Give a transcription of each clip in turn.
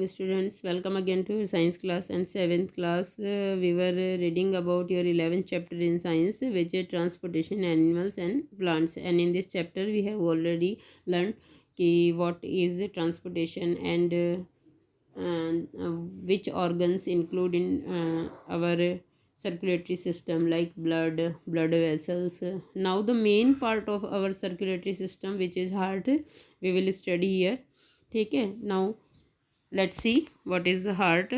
Students, welcome again to your science class and 7th class. We were reading about your 11th chapter in science, which is transportation animals and plants. And in this chapter, we have already learned what is transportation and which organs include in our circulatory system, like blood vessels. Now, the main part of our circulatory system, which is heart, we will study here. Okay, now let's see what is the heart.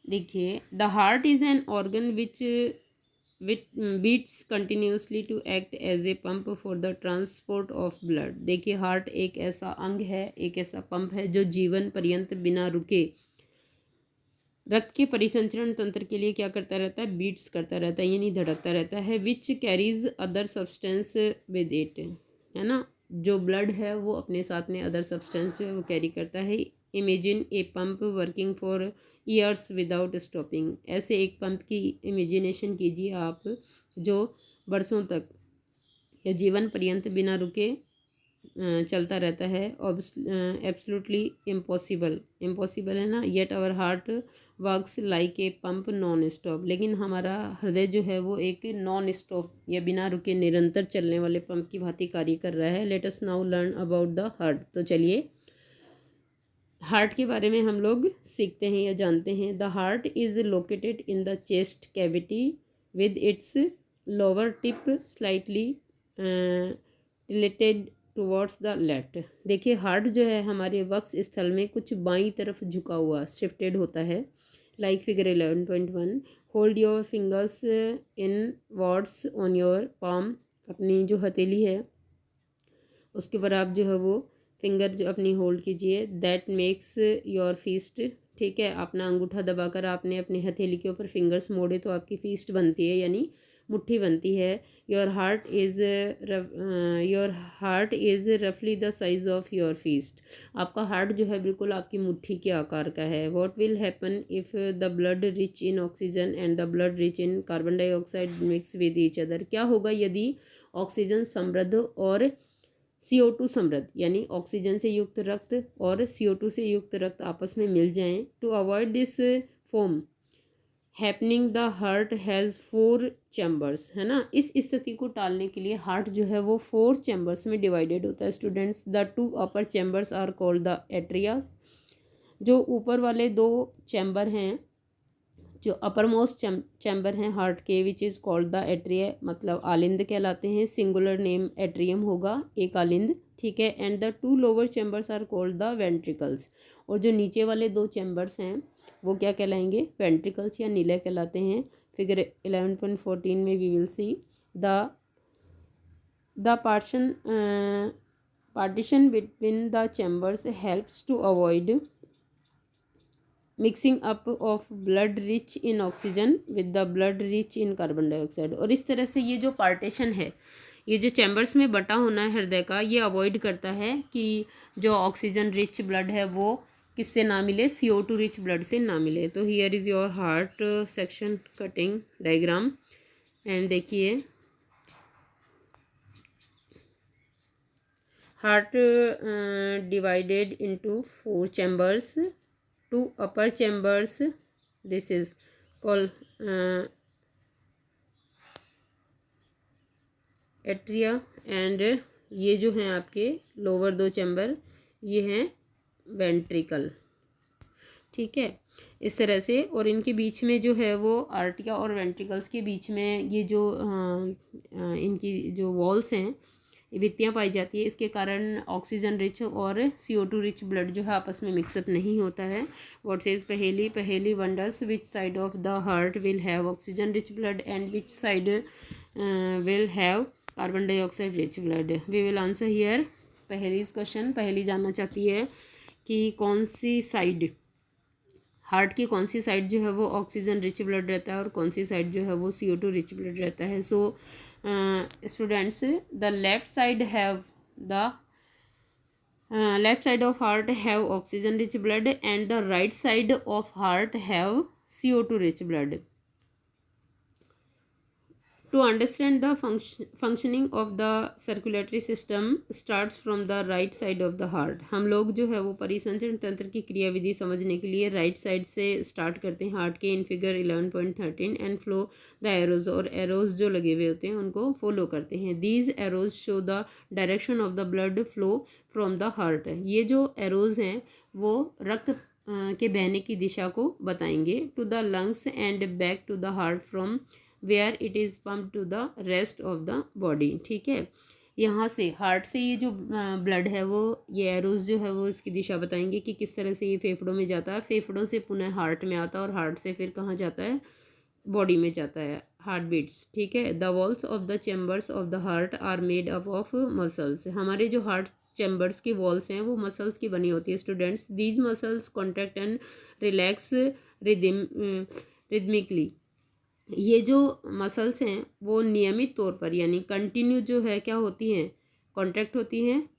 देखिए, the heart is an organ which beats continuously to act as a pump for the transport of blood. देखिए, heart एक ऐसा अंग है, एक ऐसा pump है जो जीवन पर्यंत बिना रुके रक्त के परिसंचरण तंत्र के लिए क्या करता रहता है, बीट्स करता रहता है, यानी धड़कता रहता है। Which carries other substance with it, है ना। जो ब्लड है वो अपने साथ में अदर सब्सटेंस जो है वो कैरी करता है। Imagine a pump working for years without stopping. ऐसे एक पंप की इमेजिनेशन कीजिए आप, जो बरसों तक या जीवन पर्यंत बिना रुके चलता रहता है। एब्सोल्युटली इम्पॉसिबल है ना। Yet our heart works like a pump non stop. लेकिन हमारा हृदय जो है वो एक नॉन स्टॉप या बिना रुके निरंतर चलने वाले पंप की भांति कार्य कर रहा है। Let us now learn about the heart. तो चलिए हार्ट के बारे में हम लोग सीखते हैं या जानते हैं। The heart is located in the chest cavity with its lower tip slightly related towards the left. देखिए, हार्ट जो है हमारे वक्ष स्थल में कुछ बाईं तरफ झुका हुआ शिफ्टेड होता है। Like figure 11.1, hold your fingers in words on your palm. अपनी जो हथेली है उसके ऊपर आप जो है वो फिंगर जो अपनी होल्ड कीजिए। That makes your feast. ठीक है, अपना अंगूठा दबाकर आपने अपनी हथेली के ऊपर फिंगर्स मोड़े तो आपकी फीस्ट बनती है, यानी मुट्ठी बनती है। योर हार्ट इज़ रफली the size of your feast. आपका हार्ट जो है बिल्कुल आपकी मुट्ठी के आकार का है। What will happen if the blood rich in oxygen and the blood rich in carbon dioxide mix with each other. क्या होगा यदि ऑक्सीजन समृद्ध और CO2 समृद्ध, यानी ऑक्सीजन से युक्त रक्त और CO2 से युक्त रक्त आपस में मिल जाएं। To avoid this from happening the heart has 4 chambers, है ना। इस स्थिति को टालने के लिए हार्ट जो है वो 4 चैम्बर्स में डिवाइडेड होता है students. The 2 upper chambers are called the atria. जो ऊपर वाले 2 चैम्बर हैं, जो अपर मोस्ट चैम्बर हैं हार्ट के, which is called the atria, मतलब आलिंद कहलाते हैं। सिंगुलर नेम एट्रियम होगा, एक आलिंद। ठीक है। And the 2 lower chambers are called the ventricles. और जो नीचे वाले 2 चैम्बर्स हैं वो क्या कहलाएंगे, वेंट्रिकल्स या नीले कहलाते हैं। फिगर 11.14 में we will see the partition between the chambers helps to avoid mixing up of blood rich in oxygen with the blood rich in carbon dioxide. और इस तरह से ये जो पार्टीशन है, ये जो चैम्बर्स में बटा होना है हृदय का, ये अवॉइड करता है कि जो ऑक्सीजन रिच ब्लड है वो किससे ना मिले, CO2 रिच ब्लड से ना मिले। तो here is your heart section cutting diagram. And देखिए, heart divided into 4 chambers. 2 upper chambers, this is called atria, and ये जो हैं आपके लोअर 2 चैम्बर, ये हैं वेंट्रिकल। ठीक है, इस तरह से। और इनके बीच में जो है वो आर्टिया और वेंट्रिकल्स के बीच में ये जो इनकी जो वॉल्स हैं, भित्तियाँ पाई जाती है। इसके कारण ऑक्सीजन रिच और CO2 रिच ब्लड जो है आपस में मिक्सअप नहीं होता है। What says Paheli wonders which side of the heart will have oxygen rich blood and which side will have carbon dioxide rich blood. We will answer here Paheli's question. Paheli जानना चाहती है कि कौन सी साइड, हार्ट की कौन सी साइड जो है वो ऑक्सीजन रिच ब्लड रहता है और कौन सी साइड जो है वो CO2 रिच ब्लड रहता है। So students, the left side have the left side of heart have oxygen rich blood and the right side of heart have CO2 rich blood. To understand the functioning of the circulatory system starts from the right side of the heart. हम लोग जो है वो परिसंचरण तंत्र की क्रियाविधि समझने के लिए राइट साइड से स्टार्ट करते हैं हार्ट के, in figure 11.13 and flow the arrows, और एरोज जो लगे हुए होते हैं उनको फॉलो करते हैं। These arrows show the direction of the blood flow from the heart. ये जो एरोज हैं वो रक्त के बहने की दिशा को बताएंगे। To the lungs and back to the heart from where it is pump to the rest of the body. ठीक है, यहाँ से हार्ट से ये जो ब्लड है वो, ये एरोज जो है वो इसकी दिशा बताएंगे कि किस तरह से ये फेफड़ों में जाता है, फेफड़ों से पुनः हार्ट में आता है, और हार्ट से फिर कहाँ जाता है, बॉडी में जाता है, हार्ट बीट्स। ठीक है, the walls of the chambers of the heart are made up of muscles. हमारे जो हार्ट चैम्बर्स की वॉल्स हैं वो मसल्स की बनी होती है students. These muscles contract and relax rhythmically. ये जो मसल्स हैं वो नियमित तौर पर यानी कंटिन्यू जो है क्या होती हैं, कॉन्ट्रैक्ट होती हैं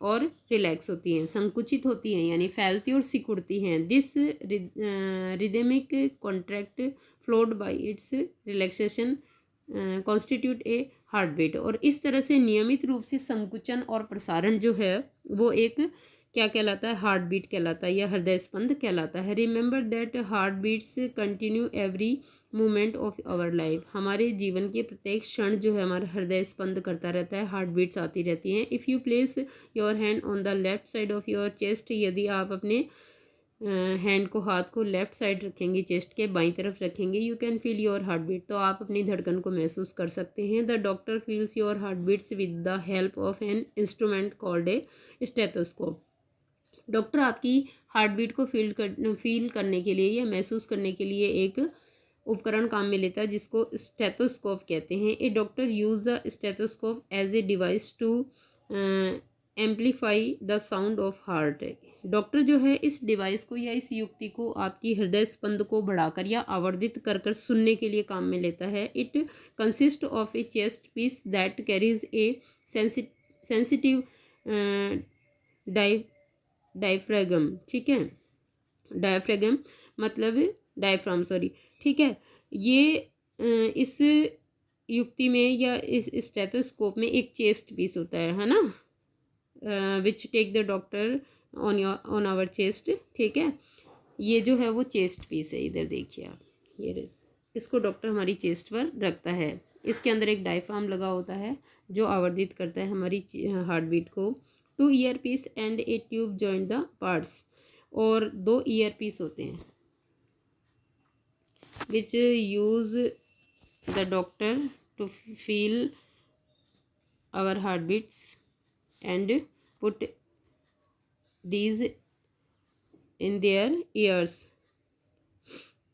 और रिलैक्स होती हैं, संकुचित होती हैं यानी फैलती और सिकुड़ती हैं। This rhythmic contract followed by its relaxation constitute a heart beat. और इस तरह से नियमित रूप से संकुचन और प्रसारण जो है वो एक क्या कहलाता है, हार्ट बीट कहलाता है या हृदय स्पंद कहलाता है। Remember that heart beats continue every moment of our life. हमारे जीवन के प्रत्येक क्षण जो है हमारा हृदय स्पंद करता रहता है, हार्ट बीट्स आती रहती हैं। If you place your hand on the left side of your chest, यदि आप अपने हैंड को, हाथ को लेफ्ट साइड रखेंगे, चेस्ट के बाईं तरफ रखेंगे, you can feel your heart beat, तो आप अपनी धड़कन को महसूस कर सकते हैं। The doctor feels your heart beats with the help of an instrument called a stethoscope. Doctor आपकी हार्ट बीट को फील करने के लिए या महसूस करने के लिए एक उपकरण काम में लेता है जिसको स्टेथोस्कोप कहते हैं। A doctor use the stethoscope as a device to amplify the sound of heart. Doctor जो है इस डिवाइस को या इस युक्ति को आपकी हृदय स्पंद को बढ़ाकर या आवर्धित कर कर सुनने के लिए काम में लेता है। It consist of a chest piece that carries a sensitive diaphragm. ठीक है, डायफ्रागम मतलब डायफ्राम, सॉरी। ठीक है, ये इस युक्ति में या इस स्टेथोस्कोप में एक चेस्ट पीस होता है ना, which take the doctor on our chest. ठीक है, ये जो है वो चेस्ट पीस है, इधर देखिए आप, ये इसको डॉक्टर हमारी चेस्ट पर रखता है। इसके अंदर एक डायफ्राम लगा होता है जो आवर्धित करता है हमारी हार्ट बीट को। 2 ear piece and a tube join the parts, और 2 ईयर पीस होते हैं which use the doctor to feel our heart beats and put these in their ears.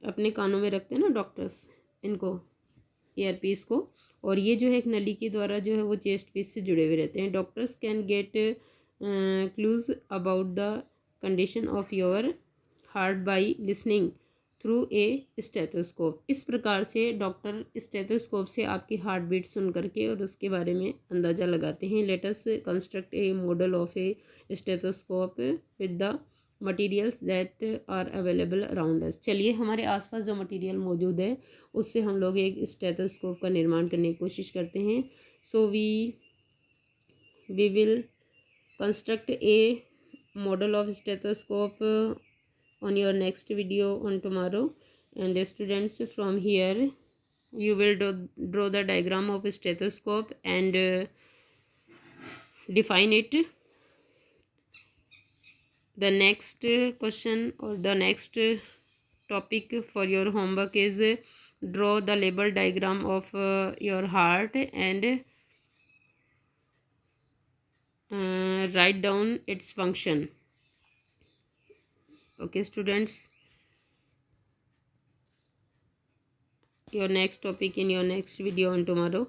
अपने कानों में रखते हैं ना डॉक्टर्स इनको, ईयर पीस को, और ये जो है एक नली के द्वारा जो है वो चेस्ट पीस से जुड़े हुए रहते हैं। Doctors can get clues about the condition of your heart by listening through a stethoscope. इस प्रकार से डॉक्टर स्टेथोस्कोप से आपकी हार्ट बीट सुन करके और उसके बारे में अंदाज़ा लगाते हैं। Let us construct a model of a stethoscope with the materials that are available around us. चलिए, हमारे आसपास जो मटेरियल मौजूद है उससे हम लोग एक स्टेथोस्कोप का निर्माण करने की कोशिश करते हैं। So we will construct a model of stethoscope on your next video on tomorrow, and students, from here you will draw the diagram of a stethoscope and define it. The next question or the next topic for your homework is draw the label diagram of your heart and write down its function. Okay students, your next topic in your next video on tomorrow.